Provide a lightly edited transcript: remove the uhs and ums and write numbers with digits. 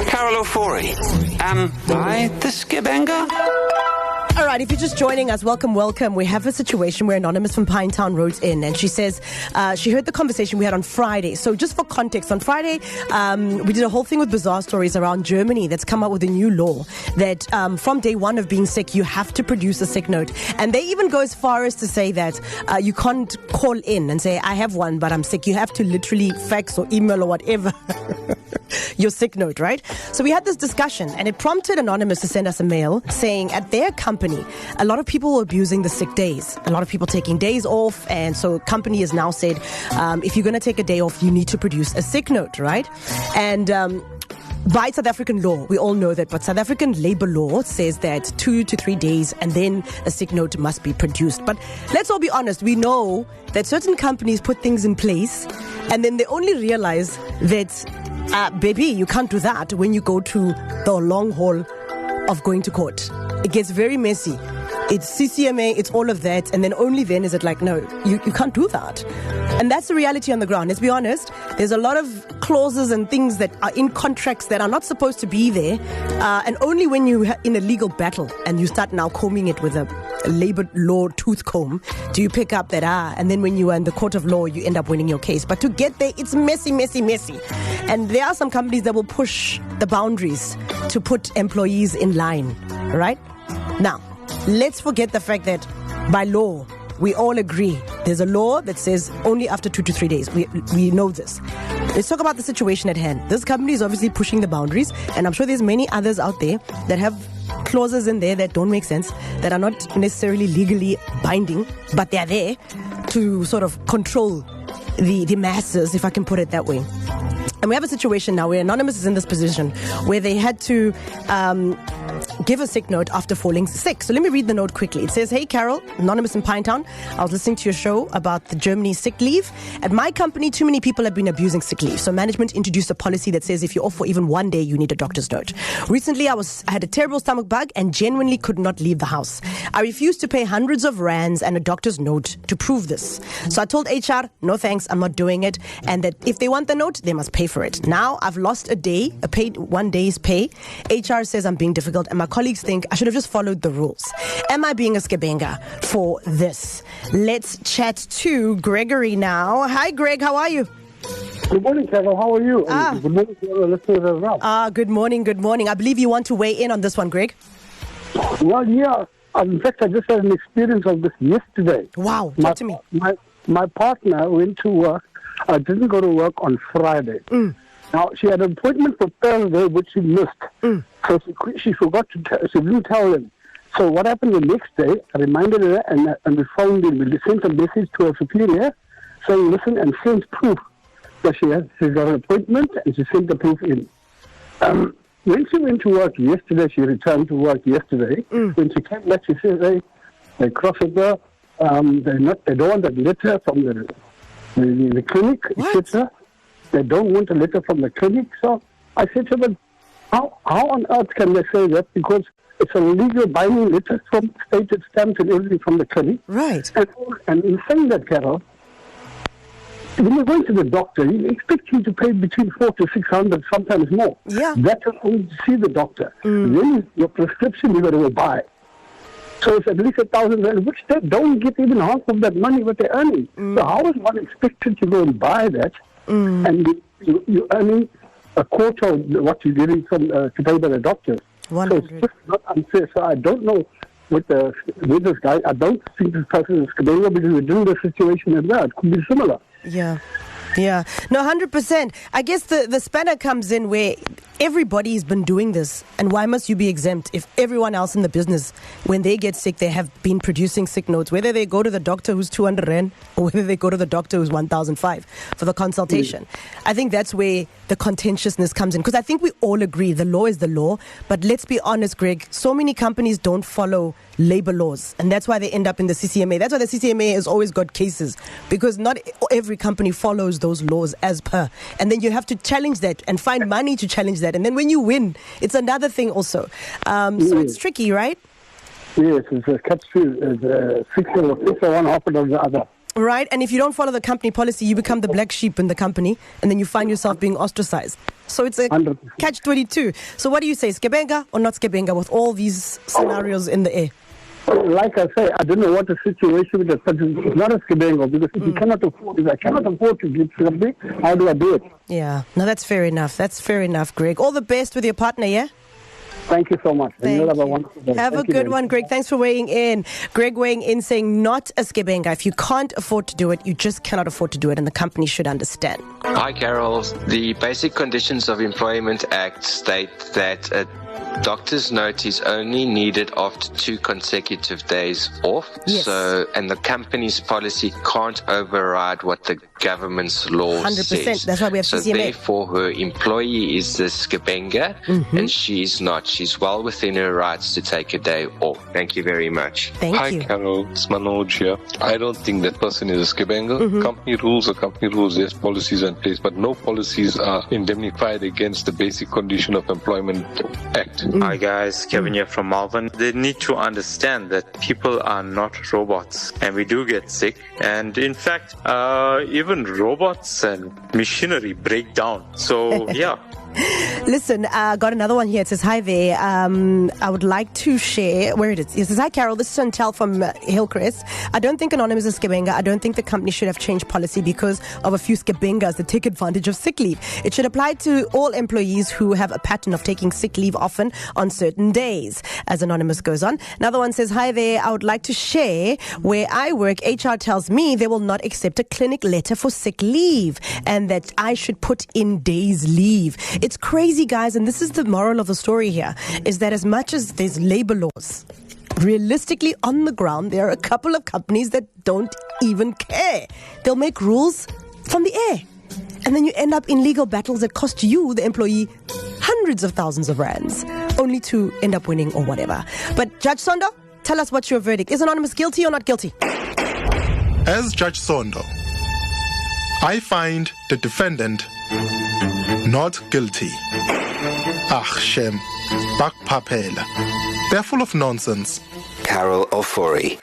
Carol Ofori. Am I the Skebenga? All right, if you're just joining us, welcome. We have a situation where Anonymous from Pinetown wrote in, and she says she heard the conversation we had on Friday. So just for context, on Friday, we did a whole thing with bizarre stories around Germany that's come up with a new law that from day one of being sick, you have to produce a sick note. And they even go as far as to say that you can't call in and say, I have one, but I'm sick. You have to literally fax or email or whatever your sick note, right? So we had this discussion, and it prompted Anonymous to send us a mail saying at their company, a lot of people were abusing the sick days. A lot of people taking days off, and so company has now said, if you're going to take a day off, you need to produce a sick note, right? And by South African law, we all know that, but South African labor law says that 2 to 3 days and then a sick note must be produced. But let's all be honest, we know that certain companies put things in place and then they only realize that, baby, you can't do that when you go to the long haul of going to court. It gets very messy. It's CCMA, it's all of that, and then only then is it like, no, you can't do that. And that's the reality on the ground. Let's be honest, there's a lot of clauses and things that are in contracts that are not supposed to be there, and only when you're in a legal battle and you start now combing it with a labor law tooth comb do you pick up that, and then when you are in the court of law, you end up winning your case. But to get there, it's messy. And there are some companies that will push the boundaries to put employees in line, right? Now, let's forget the fact that by law, we all agree there's a law that says only after 2 to 3 days. We know this. Let's talk about the situation at hand. This company is obviously pushing the boundaries, and I'm sure there's many others out there that have clauses in there that don't make sense, that are not necessarily legally binding, but they're there to sort of control the masses, if I can put it that way. And we have a situation now where Anonymous is in this position where they had to give a sick note after falling sick. So let me read the note quickly. It says, hey, Carol, Anonymous in Pinetown. I was listening to your show about the Germany sick leave. At my company, too many people have been abusing sick leave. So management introduced a policy that says if you're off for even 1 day, you need a doctor's note. Recently, I had a terrible stomach bug and genuinely could not leave the house. I refused to pay hundreds of rands and a doctor's note to prove this. So I told HR, no thanks, I'm not doing it. And that if they want the note, they must pay for it. Now I've lost a day, a paid 1 day's pay. HR says I'm being difficult, and my colleagues think I should have just followed the rules. Am I being a Skebenga for this? Let's chat to Gregory now. Hi, Greg. How are you? Good morning, Carol. How are you? Good morning to our listeners as well. Good morning. I believe you want to weigh in on this one, Greg. Well, yeah. In fact, I just had an experience of this yesterday. Wow. Talk to me. My partner went to work. I didn't go to work on Friday. Now, she had an appointment for Thursday, which she missed. So she forgot to she didn't tell him. So what happened the next day, I reminded her and we phoned him. We sent a message to her superior saying, listen, and sent proof that she's got an appointment, and she sent the proof in. When she went to work yesterday, she returned to work yesterday. When she came back, she said, they crossed her. They don't want a letter from the clinic, etc. They don't want a letter from the clinic. So I said to them, how on earth can they say that? Because it's a legal binding letter from stated stamps and everything from the clinic. Right. And in saying that, Carol, when you're going to the doctor, you expect you to pay between 400 to 600, sometimes more. Yeah. That's only to see the doctor. Then your prescription you got to go buy. So it's at least 1,000 rand, which they don't get even half of that money what they're earning. So how is one expected to go and buy that? And you're earning a quarter of what you're getting from to pay by the doctors. 100. So it's just not unfair. So I don't know with this guy. I don't think this person is Skebenga because we're doing the situation as well. It could be similar. Yeah. No, 100%. I guess the spanner comes in where everybody's been doing this, and why must you be exempt if everyone else in the business, when they get sick, they have been producing sick notes, whether they go to the doctor who's 200 rand or whether they go to the doctor who's 1,005 for the consultation. I think that's where the contentiousness comes in, because I think we all agree the law is the law, but let's be honest, Greg, so many companies don't follow labor laws, and that's why they end up in the CCMA. That's why the CCMA has always got cases, because not every company follows those laws as per, and then you have to challenge that and find money to challenge that, and then when you win, it's another thing also. So it's tricky, right? Yes, it's a catch-2. It's 6 or 1, half of the other. Right? And if you don't follow the company policy, you become the black sheep in the company, and then you find yourself being ostracized. So it's a 100%. catch-22. So what do you say, Skebenga or not Skebenga, with all these scenarios in the air? Like I say, I don't know what the situation is, but it's not a Skebenga, because if you cannot afford it, I cannot afford to give something, how do I do it? Yeah, no, that's fair enough. That's fair enough, Greg. All the best with your partner, yeah? Thank you so much. Thank Have a you. wonderful day. Have a good one, Greg. Thanks for weighing in. Greg weighing in saying not a Skebenga. If you can't afford to do it, you just cannot afford to do it, and the company should understand. Hi, Carol. The Basic Conditions of Employment Act state that a doctor's note is only needed after 2 consecutive days off. Yes. And the company's policy can't override what the government's law 100%. says. That's why we have so CCMA. Therefore, her employee is the Skebenga, and she's not. She's well within her rights to take a day off. Thank you very much. Thank Hi, you. Carol. It's Manoj here. I don't think that person is a Skebenga. Company rules are company rules. There's policies in place, but no policies are indemnified against the Basic Condition of Employment Act. Hi guys, Kevin here from Malvern. They need to understand that people are not robots and we do get sick. And in fact, even robots and machinery break down. So yeah. Listen, got another one here. It says, hi there. I would like to share where it is. It says, hi, Carol. This is Chantel from Hillcrest. I don't think Anonymous is Skebenga. I don't think the company should have changed policy because of a few Skebengas that take advantage of sick leave. It should apply to all employees who have a pattern of taking sick leave often on certain days, as Anonymous goes on. Another one says, hi there. I would like to share where I work. HR tells me they will not accept a clinic letter for sick leave and that I should put in days leave. It's crazy, guys, and this is the moral of the story here, is that as much as there's labor laws, realistically on the ground, there are a couple of companies that don't even care. They'll make rules from the air. And then you end up in legal battles that cost you, the employee, hundreds of thousands of rands, only to end up winning or whatever. But Judge Sondo, tell us what's your verdict. Is Anonymous guilty or not guilty? As Judge Sondo, I find the defendant not guilty. Shem, Bakpapela. They're full of nonsense. Carol Ofori.